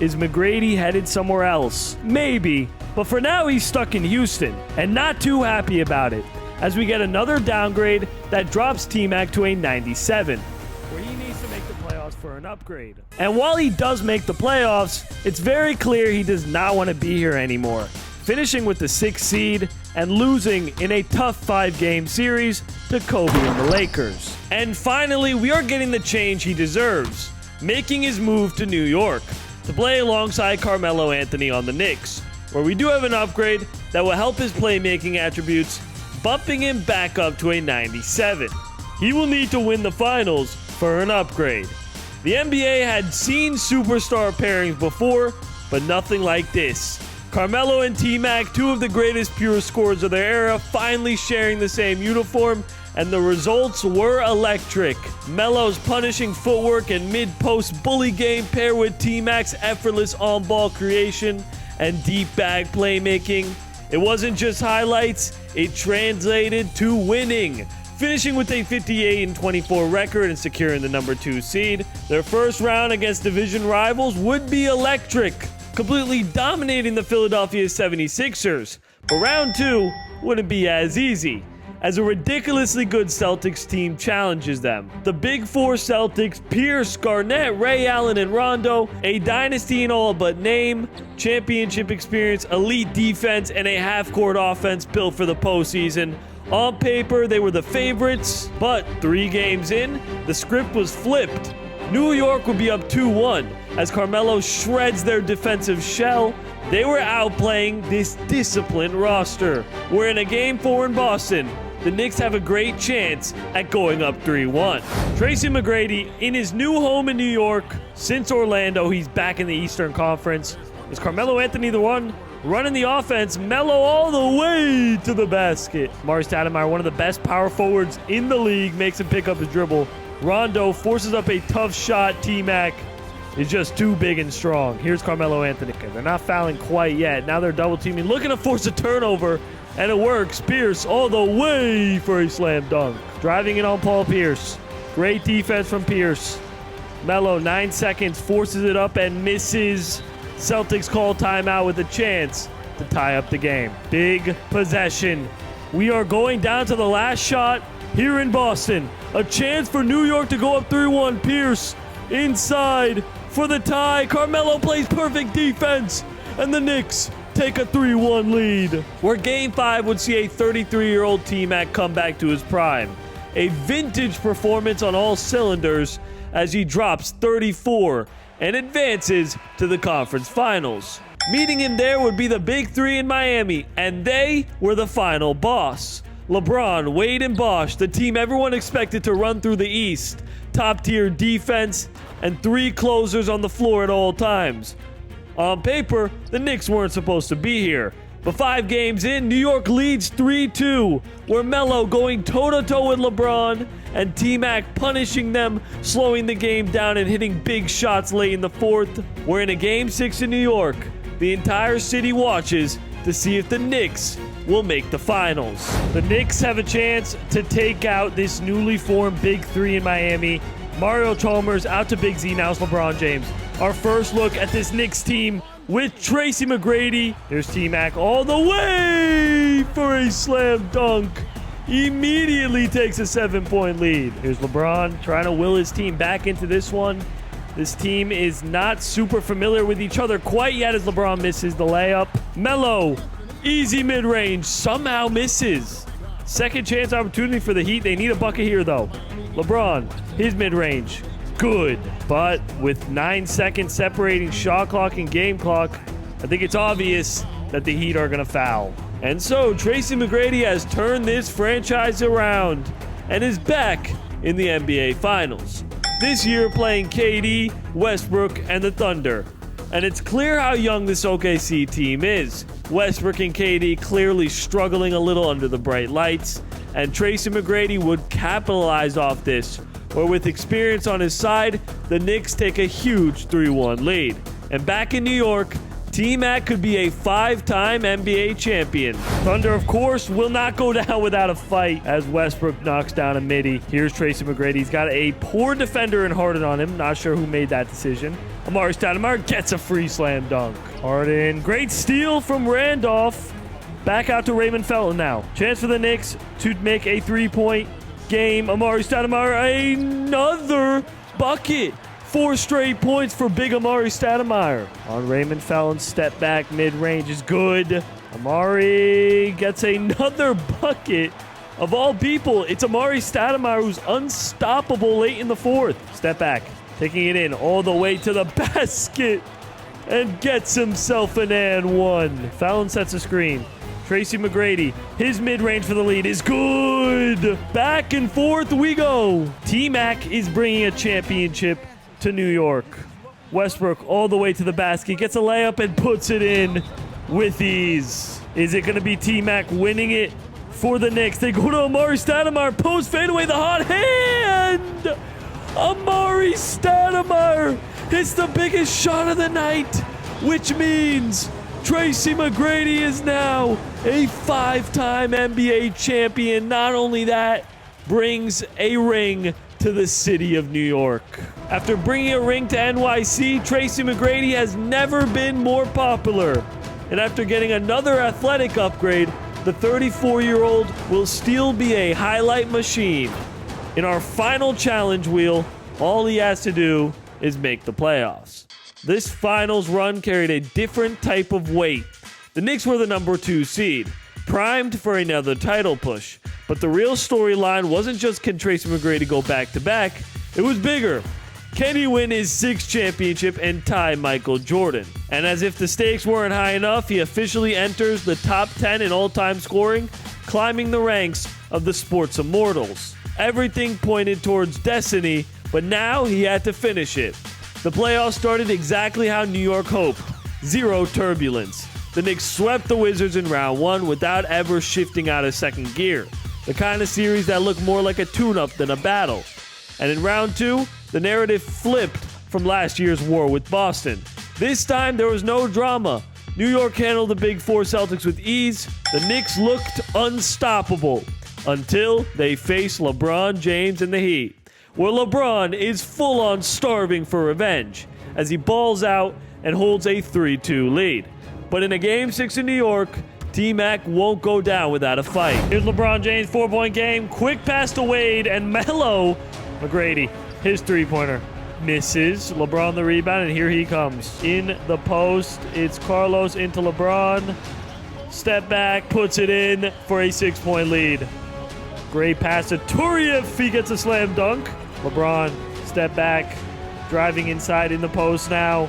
Is McGrady headed somewhere else? Maybe, but for now he's stuck in Houston, and not too happy about it, as we get another downgrade that drops T-Mac to a 97. Where he needs to make the playoffs for an upgrade. And while he does make the playoffs, it's very clear he does not want to be here anymore, finishing with the 6th seed and losing in a tough 5-game series to Kobe and the Lakers. And finally, we are getting the change he deserves, making his move to New York to play alongside Carmelo Anthony on the Knicks, where we do have an upgrade that will help his playmaking attributes, bumping him back up to a 97. He will need to win the finals for an upgrade. The NBA had seen superstar pairings before, but nothing like this. Carmelo and T-Mac, two of the greatest pure scorers of their era, finally sharing the same uniform, and the results were electric. Melo's punishing footwork and mid-post bully game paired with T-Mac's effortless on-ball creation and deep bag playmaking. It wasn't just highlights, it translated to winning. Finishing with a 58-24 record and securing the number 2 seed, their first round against division rivals would be electric, completely dominating the Philadelphia 76ers. But round 2 wouldn't be as easy, as a ridiculously good Celtics team challenges them. The Big Four Celtics, Pierce, Garnett, Ray Allen, and Rondo, a dynasty in all but name, championship experience, elite defense, and a half-court offense built for the postseason. On paper, they were the favorites, but 3 games in, the script was flipped. New York would be up 2-1 as Carmelo shreds their defensive shell. They were outplaying this disciplined roster. Where in a Game 4 in Boston, the Knicks have a great chance at going up 3-1. Tracy McGrady, in his new home in New York, since Orlando, he's back in the Eastern Conference. Is Carmelo Anthony the one running the offense? Melo all the way to the basket. Amari Stoudemire, one of the best power forwards in the league, makes him pick up his dribble. Rondo forces up a tough shot. T-Mac is just too big and strong. Here's Carmelo Anthony. Okay, they're not fouling quite yet. Now they're double teaming, looking to force a turnover, and it works. Pierce all the way for a slam dunk. Driving in on Paul Pierce. Great defense from Pierce. Melo, 9 seconds, forces it up and misses. Celtics call timeout with a chance to tie up the game. Big possession. We are going down to the last shot here in Boston. A chance for New York to go up 3-1. Pierce inside for the tie. Carmelo plays perfect defense, and the Knicks take a 3-1 lead. Where Game 5 would see a 33-year-old T-Mac come back to his prime. A vintage performance on all cylinders as he drops 34 and advances to the conference finals. Meeting him there would be the Big Three in Miami, and they were the final boss. LeBron, Wade, and Bosh, the team everyone expected to run through the East. Top-tier defense and 3 closers on the floor at all times. On paper, the Knicks weren't supposed to be here. But 5 games in, New York leads 3-2, where Melo going toe-to-toe with LeBron and T-Mac punishing them, slowing the game down and hitting big shots late in the 4th. We're in a Game 6 in New York. The entire city watches to see if the Knicks will make the finals. The Knicks have a chance to take out this newly formed Big Three in Miami. Mario Chalmers out to Big Z, now it's LeBron James. Our first look at this Knicks team with Tracy McGrady. There's T-Mac all the way for a slam dunk. immediately takes a 7-point lead. Here's LeBron trying to will his team back into this one. This team is not super familiar with each other quite yet as LeBron misses the layup. Melo, easy mid-range, somehow misses. Second chance opportunity for the Heat. They need a bucket here, though. LeBron, his mid-range, good. But with 9 seconds separating shot clock and game clock, I think it's obvious that the Heat are going to foul. And so Tracy McGrady has turned this franchise around and is back in the NBA Finals. This year playing KD, Westbrook, and the Thunder. And it's clear how young this OKC team is. Westbrook and KD clearly struggling a little under the bright lights, and Tracy McGrady would capitalize off this, where with experience on his side, the Knicks take a huge 3-1 lead. And back in New York, T-Mac could be a 5-time NBA champion. Thunder, of course, will not go down without a fight as Westbrook knocks down a midi. Here's Tracy McGrady. He's got a poor defender in Harden on him. Not sure who made that decision. Amari Stoudemire gets a free slam dunk. Harden, great steal from Randolph. Back out to Raymond Felton now. Chance for the Knicks to make a 3-point game. Amari Stoudemire, another bucket. 4 straight points for big Amari Stoudemire. On Raymond Felton's step back mid-range is good. Amari gets another bucket. Of all people, it's Amari Stoudemire who's unstoppable late in the fourth. Step back, taking it in all the way to the basket and gets himself an and one. Felton sets a screen. Tracy McGrady, his mid-range for the lead is good. Back and forth we go. T-Mac is bringing a championship to New York. Westbrook all the way to the basket, gets a layup and puts it in with ease. Is it going to be T-Mac winning it for the Knicks? They go to Amari Stoudemire, post fadeaway, the hot hand. Amari Stoudemire hits the biggest shot of the night, which means Tracy McGrady is now a 5-time NBA champion. Not only that, brings a ring to the city of New York. After bringing a ring to NYC, Tracy McGrady has never been more popular. And after getting another athletic upgrade, the 34-year-old will still be a highlight machine. In our final challenge wheel, all he has to do is make the playoffs. This finals run carried a different type of weight. The Knicks were the number 2 seed, primed for another title push. But the real storyline wasn't just can Tracy McGrady go back-to-back, it was bigger. Can he win his 6th championship and tie Michael Jordan? And as if the stakes weren't high enough, he officially enters the top 10 in all-time scoring, climbing the ranks of the sport's immortals. Everything pointed towards destiny, but now he had to finish it. The playoffs started exactly how New York hoped. 0 turbulence. The Knicks swept the Wizards in round 1 without ever shifting out of second gear. The kind of series that looked more like a tune-up than a battle. And in round 2, the narrative flipped from last year's war with Boston. This time, there was no drama. New York handled the Big Four Celtics with ease. The Knicks looked unstoppable until they faced LeBron James and the Heat, where LeBron is full-on starving for revenge as he balls out and holds a 3-2 lead. But in a Game 6 in New York, T-Mac won't go down without a fight. Here's LeBron James, 4-point game. Quick pass to Wade, and Melo McGrady, his three-pointer, misses. LeBron the rebound, and here he comes. In the post, it's Carlos into LeBron. Step back, puts it in for a 6-point lead. Great pass to Turiev. He gets a slam dunk. LeBron, step back, driving inside in the post now.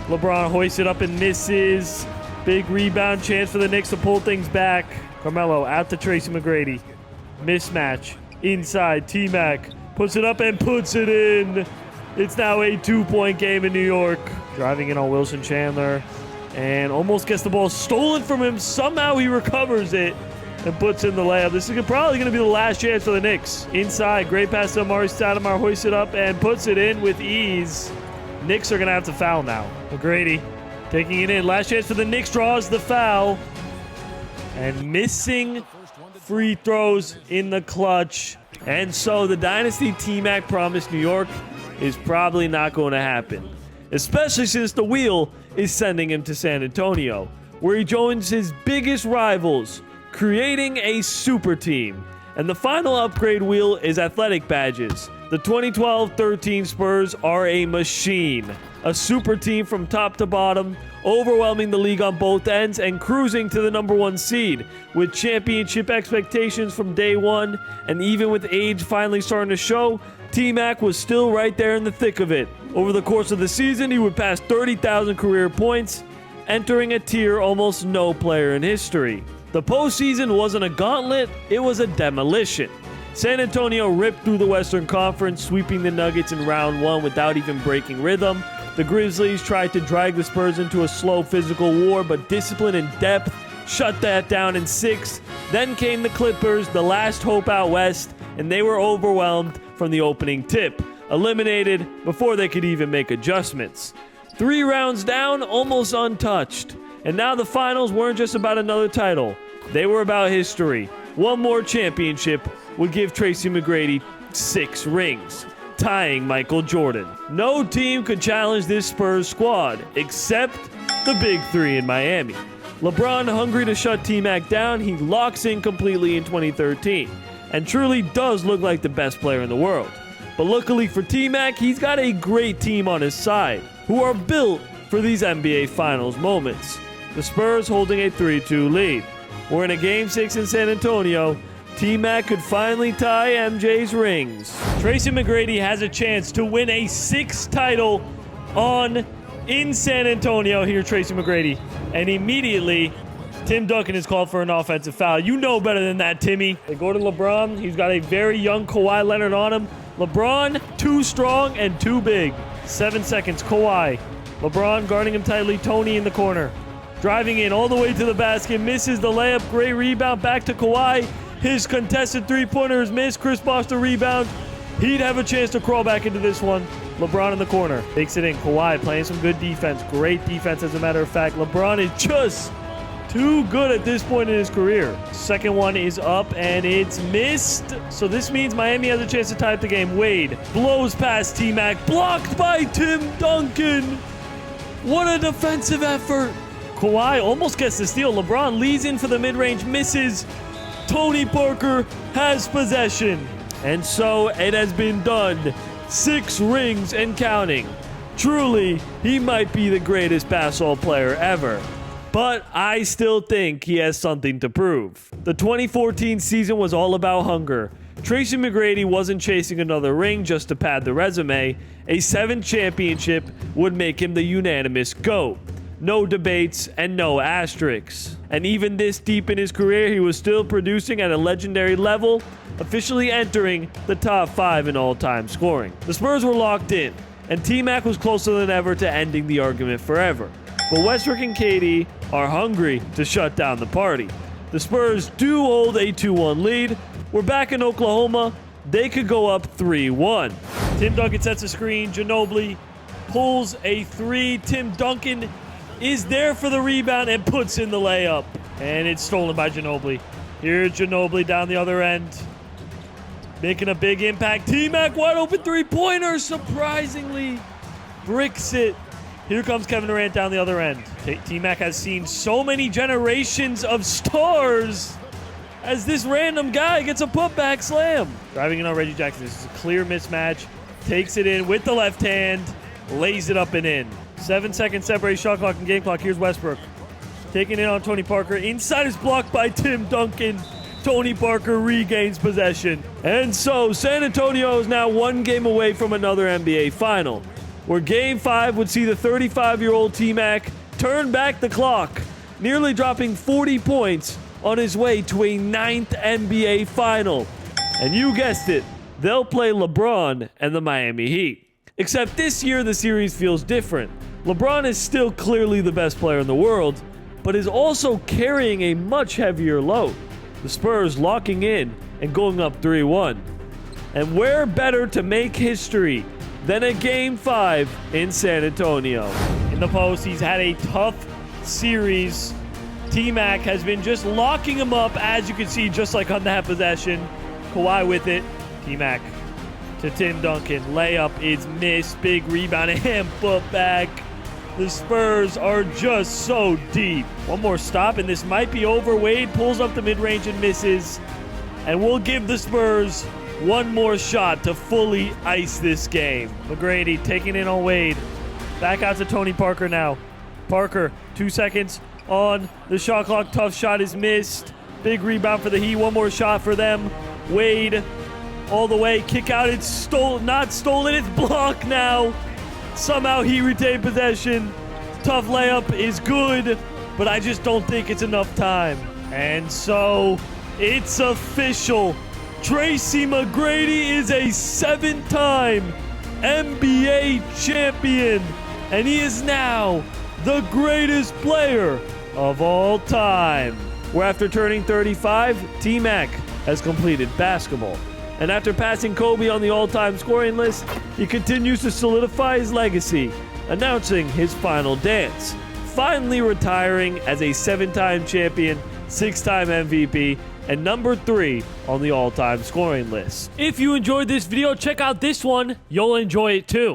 LeBron hoists it up and misses. Big rebound chance for the Knicks to pull things back. Carmelo out to Tracy McGrady. Mismatch. Inside, T-Mac puts it up and puts it in. It's now a 2-point game in New York. Driving in on Wilson Chandler. And almost gets the ball stolen from him. Somehow he recovers it and puts in the layup. This is probably going to be the last chance for the Knicks. Inside, great pass to Amari Stoudemire. Hoists it up and puts it in with ease. Knicks are going to have to foul now. McGrady taking it in. Last chance for the Knicks, draws the foul. And missing free throws in the clutch. And so the dynasty T-Mac promised New York is probably not going to happen. Especially since the wheel is sending him to San Antonio, where he joins his biggest rivals, creating a super team. And the final upgrade wheel is athletic badges. The 2012-13 Spurs are a machine. A super team from top to bottom, overwhelming the league on both ends and cruising to the #1 seed with championship expectations from day one. And even with age finally starting to show, T-Mac was still right there in the thick of it. Over the course of the season, he would pass 30,000 career points, entering a tier almost no player in history. The postseason wasn't a gauntlet, it was a demolition. San Antonio ripped through the Western Conference, sweeping the Nuggets in round one without even breaking rhythm. The Grizzlies tried to drag the Spurs into a slow physical war, but discipline and depth shut that down in 6. Then came the Clippers, the last hope out west, and they were overwhelmed from the opening tip, eliminated before they could even make adjustments. 3 rounds down, almost untouched. And now the finals weren't just about another title. They were about history. One more championship would give Tracy McGrady 6 rings, tying Michael Jordan. No team could challenge this Spurs squad, except the Big Three in Miami. LeBron, hungry to shut T-Mac down, he locks in completely in 2013, and truly does look like the best player in the world. But luckily for T-Mac, he's got a great team on his side, who are built for these NBA Finals moments. The Spurs holding a 3-2 lead. We're in a Game 6 in San Antonio. T-Mac could finally tie MJ's rings. Tracy McGrady has a chance to win a 6th title in San Antonio. Here, Tracy McGrady. And immediately, Tim Duncan is called for an offensive foul. You know better than that, Timmy. They go to LeBron. He's got a very young Kawhi Leonard on him. LeBron, too strong and too big. 7 seconds, Kawhi. LeBron guarding him tightly. Tony in the corner. Driving in all the way to the basket. Misses the layup. Great rebound. Back to Kawhi. His contested three-pointer is missed. Chris Bosh the rebound. He'd have a chance to crawl back into this one. LeBron in the corner. Takes it in. Kawhi playing some good defense. Great defense, as a matter of fact. LeBron is just too good at this point in his career. Second one is up, and it's missed. So this means Miami has a chance to tie up the game. Wade blows past T-Mac. Blocked by Tim Duncan. What a defensive effort. Kawhi almost gets the steal. LeBron leads in for the mid-range. Misses. Tony Parker has possession. And so it has been done. 6 rings and counting. Truly, he might be the greatest basketball player ever. But I still think he has something to prove. The 2014 season was all about hunger. Tracy McGrady wasn't chasing another ring just to pad the resume. A 7th championship would make him the unanimous GOAT. No debates and no asterisks. And even this deep in his career, he was still producing at a legendary level, officially entering the top 5 in all-time scoring. The Spurs were locked in, and T-Mac was closer than ever to ending the argument forever. But Westbrook and KD are hungry to shut down the party. The Spurs do hold a 2-1 lead. We're back in Oklahoma. They could go up 3-1. Tim Duncan sets a screen. Ginobili pulls a 3. Tim Duncan is there for the rebound and puts in the layup. And it's stolen by Ginobili. Here's Ginobili down the other end, making a big impact. T-Mac wide open three-pointer, surprisingly bricks it. Here comes Kevin Durant down the other end. T-Mac has seen so many generations of stars as this random guy gets a putback slam. Driving in on Reggie Jackson. This is a clear mismatch. Takes it in with the left hand, lays it up and in. 7-second separated shot clock and game clock. Here's Westbrook. Taking it on Tony Parker. Inside is blocked by Tim Duncan. Tony Parker regains possession. And so San Antonio is now 1 game away from another NBA final, where Game 5 would see the 35-year-old T-Mac turn back the clock, nearly dropping 40 points on his way to a 9th NBA final. And you guessed it, they'll play LeBron and the Miami Heat. Except this year the series feels different. LeBron is still clearly the best player in the world, but is also carrying a much heavier load. The Spurs locking in and going up 3-1. And where better to make history than a Game 5 in San Antonio? In the post, he's had a tough series. T-Mac has been just locking him up, as you can see, just like on that possession. Kawhi with it. T-Mac to Tim Duncan. Layup is missed. Big rebound and put back. The Spurs are just so deep. One more stop, and this might be over. Wade pulls up the mid-range and misses. and we'll give the Spurs one more shot to fully ice this game. McGrady taking in on Wade. Back out to Tony Parker now. Parker, 2 seconds on the shot clock. Tough shot is missed. Big rebound for the Heat. One more shot for them. Wade all the way. Kick out. It's not stolen. It's blocked now. Somehow he retained possession. Tough layup is good, but I just don't think it's enough time. And so it's official. Tracy McGrady is a 7-time NBA champion, and he is now the greatest player of all time. Where after turning 35, T-Mac has completed basketball. And after passing Kobe on the all-time scoring list, he continues to solidify his legacy, announcing his final dance, finally retiring as a 7-time champion, 6-time MVP, and number 3 on the all-time scoring list. If you enjoyed this video, check out this one. You'll enjoy it too.